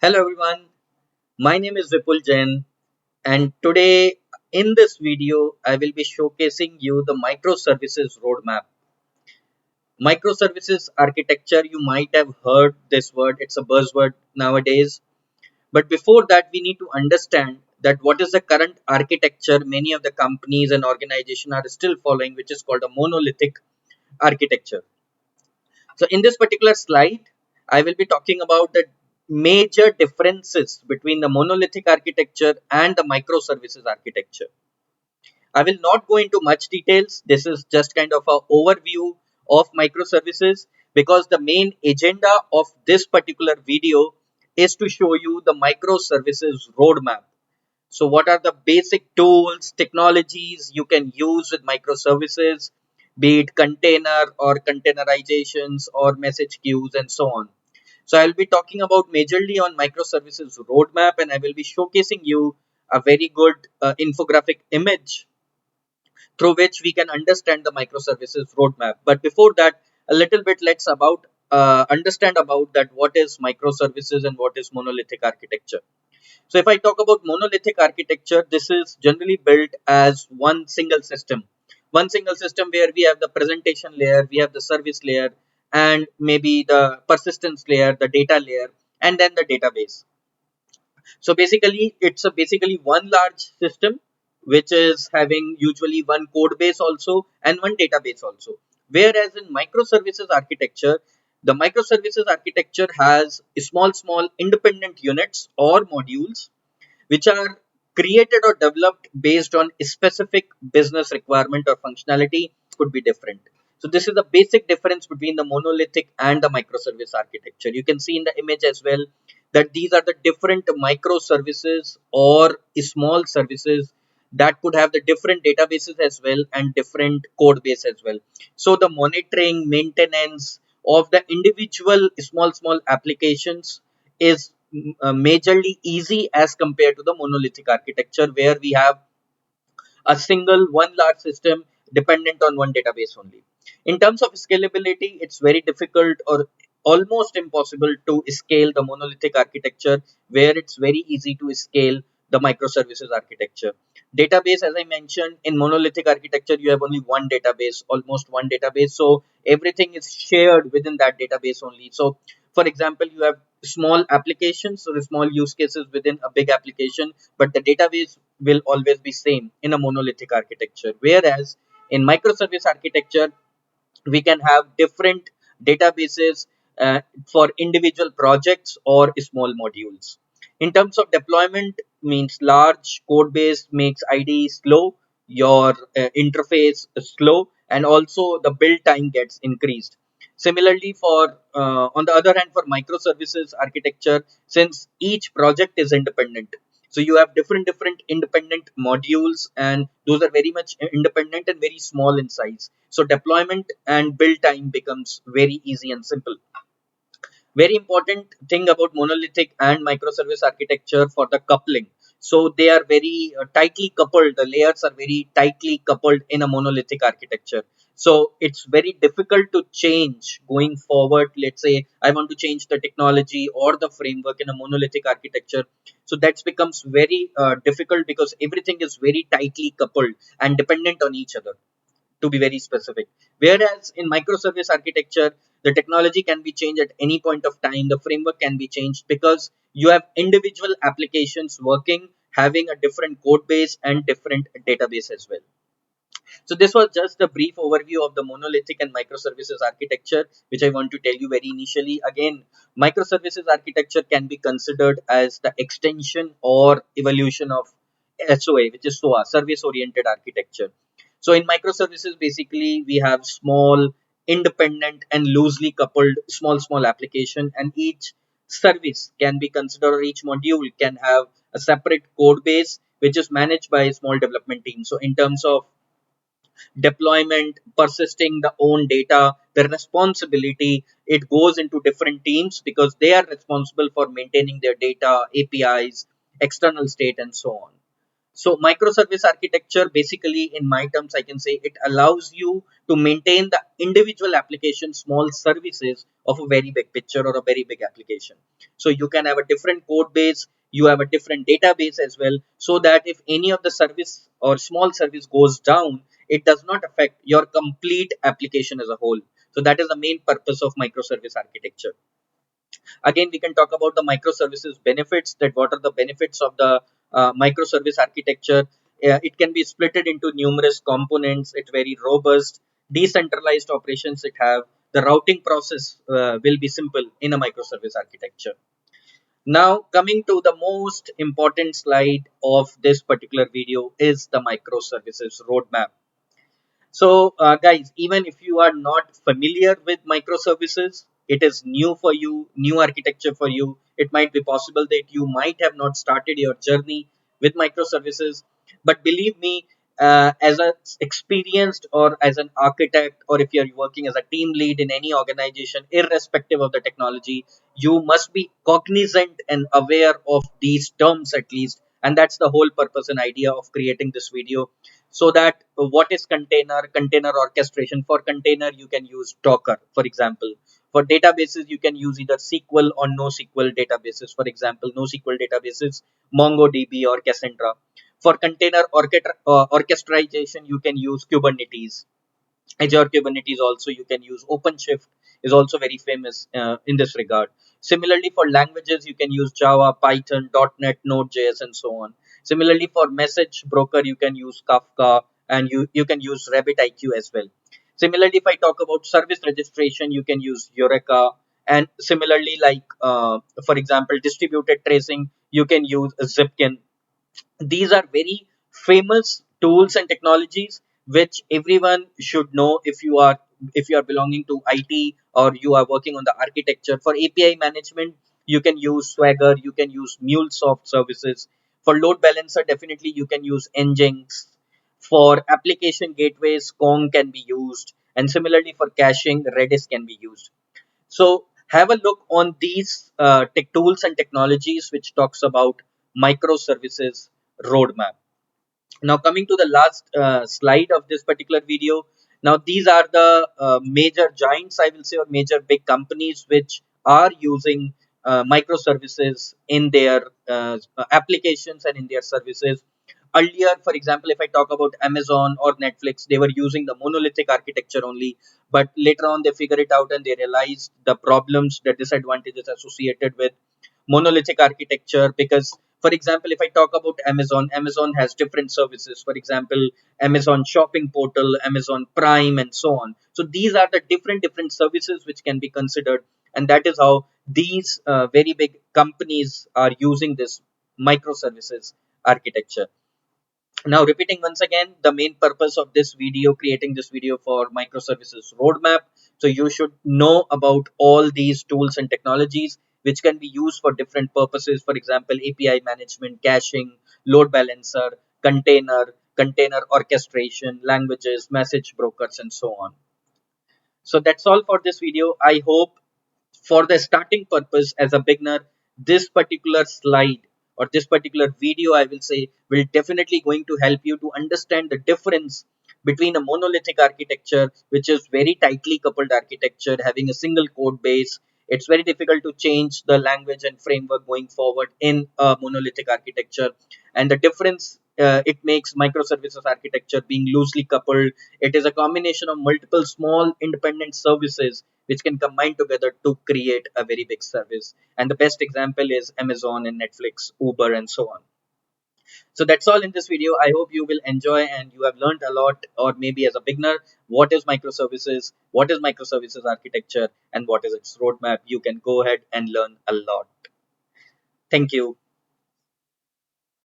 Hello everyone, my name is Vipul Jain and today in this video I will be showcasing you the microservices roadmap. Microservices architecture, you might have heard this word, it's a buzzword nowadays. But before that we need to understand that what is the current architecture many of the companies and organizations are still following, which is called a monolithic architecture. So in this particular slide, I will be talking about the major differences between the monolithic architecture and the microservices architecture. I will not go into much details. This is just kind of an overview of microservices because the main agenda of this particular video is to show you the microservices roadmap. So what are the basic tools, technologies you can use with microservices, be it container or containerizations or message queues and so on. So I'll be talking about majorly on microservices roadmap, and I will be showcasing you a very good infographic image through which we can understand the microservices roadmap. But before that, a little bit let's about understand about that what is microservices and what is monolithic architecture. So if I talk about monolithic architecture, this is generally built as one single system. One single system where we have the presentation layer, we have the service layer, and maybe the persistence layer, the data layer, and then the database. So basically, it's a basically one large system which is having usually one code base also and one database also. Whereas in microservices architecture, the microservices architecture has small independent units or modules which are created or developed based on a specific business requirement or functionality could be different. So this is the basic difference between the monolithic and the microservice architecture. You can see in the image as well that these are the different microservices or small services that could have the different databases as well and different code base as well. So the monitoring, maintenance of the individual small applications is majorly easy as compared to the monolithic architecture where we have a single one large system dependent on one database only. In terms of scalability, it's very difficult or almost impossible to scale the monolithic architecture where it's very easy to scale the microservices architecture. Database, as I mentioned, in monolithic architecture, you have only one database, almost one database. So everything is shared within that database only. So for example, you have small applications or small use cases within a big application, but the database will always be same in a monolithic architecture. Whereas in microservice architecture, we can have different databases for individual projects or small modules. In terms of deployment, means large code base makes IDE slow, your interface is slow, and also the build time gets increased. Similarly, for on the other hand, for microservices architecture, since each project is independent, so you have different independent modules, and those are very much independent and very small in size. So deployment and build time becomes very easy and simple. Very important thing about monolithic and microservice architecture for the coupling. So they are very tightly coupled. The layers are very tightly coupled in a monolithic architecture. So it's very difficult to change going forward. Let's say I want to change the technology or the framework in a monolithic architecture. So that becomes very difficult because everything is very tightly coupled and dependent on each other, to be very specific. Whereas in microservice architecture, the technology can be changed at any point of time, the framework can be changed because you have individual applications working, having a different code base and different database as well. So this was just a brief overview of the monolithic and microservices architecture, which I want to tell you very initially. Again, microservices architecture can be considered as the extension or evolution of SOA, which is SOA, service oriented architecture. So in microservices, basically we have small, independent and loosely coupled small application, and each service can be considered, or each module can have a separate code base which is managed by a small development team. So in terms of deployment, persisting the own data, the responsibility, it goes into different teams because they are responsible for maintaining their data, APIs, external state, and so on. So microservice architecture, basically in my terms, I can say it allows you to maintain the individual application, small services of a very big picture or a very big application. So you can have a different code base, you have a different database as well, so that if any of the service or small service goes down, it does not affect your complete application as a whole. So that is the main purpose of microservice architecture. Again, we can talk about the microservices benefits, that what are the benefits of the microservice architecture. It can be splitted into numerous components. It's very robust, decentralized operations it have. The routing process will be simple in a microservice architecture. Now, coming to the most important slide of this particular video is the microservices roadmap. So, guys, even if you are not familiar with microservices, it is new for you, new architecture for you. It might be possible that you might have not started your journey with microservices, but believe me, as an experienced or as an architect, or if you're working as a team lead in any organization, irrespective of the technology, you must be cognizant and aware of these terms at least. And that's the whole purpose and idea of creating this video, so that what is container orchestration. For container you can use Docker, for example. For databases you can use either SQL or NoSQL databases, for example NoSQL databases, MongoDB or Cassandra. For container orchestration you can use Kubernetes, Azure Kubernetes. Also you can use OpenShift, is also very famous in this regard. Similarly, for languages you can use Java, Python, .NET, Node.js, and so on. Similarly, for message broker you can use Kafka, and you can use RabbitIQ as well. Similarly, if I talk about service registration, you can use Eureka. And similarly, like for example, distributed tracing, you can use Zipkin. These are very famous tools and technologies which everyone should know. If you are belonging to IT or you are working on the architecture. For API management you can use Swagger, you can use MuleSoft services. For load balancer, definitely you can use Nginx. For application gateways, Kong can be used, and similarly for caching, Redis can be used. So have a look on these tech tools and technologies which talks about microservices roadmap. Now coming to the last slide of this particular video. Now these are the major giants, I will say, or major big companies which are using microservices in their applications and in their services. Earlier, for example, if I talk about Amazon or Netflix, they were using the monolithic architecture only, but later on they figured it out and they realized the problems, the disadvantages associated with monolithic architecture. Because for example, if I talk about Amazon has different services. For example, Amazon shopping portal, Amazon Prime, and so on. So these are the different services which can be considered, and that is how these very big companies are using this microservices architecture. Now, repeating once again, the main purpose of this video, creating this video for microservices roadmap. So you should know about all these tools and technologies which can be used for different purposes. For example, API management, caching, load balancer, container orchestration, languages, message brokers, and so on. So that's all for this video. I hope for the starting purpose as a beginner, this particular slide or this particular video, I will say, will definitely going to help you to understand the difference between a monolithic architecture, which is very tightly coupled architecture having a single code base. It's very difficult to change the language and framework going forward in a monolithic architecture. And the difference it makes microservices architecture being loosely coupled. It is a combination of multiple small independent services which can combine together to create a very big service. And the best example is Amazon and Netflix, Uber, and so on. So that's all in this video. I hope you will enjoy and you have learned a lot, or maybe as a beginner, what is microservices, what is microservices architecture, and what is its roadmap. You can go ahead and learn a lot. Thank you.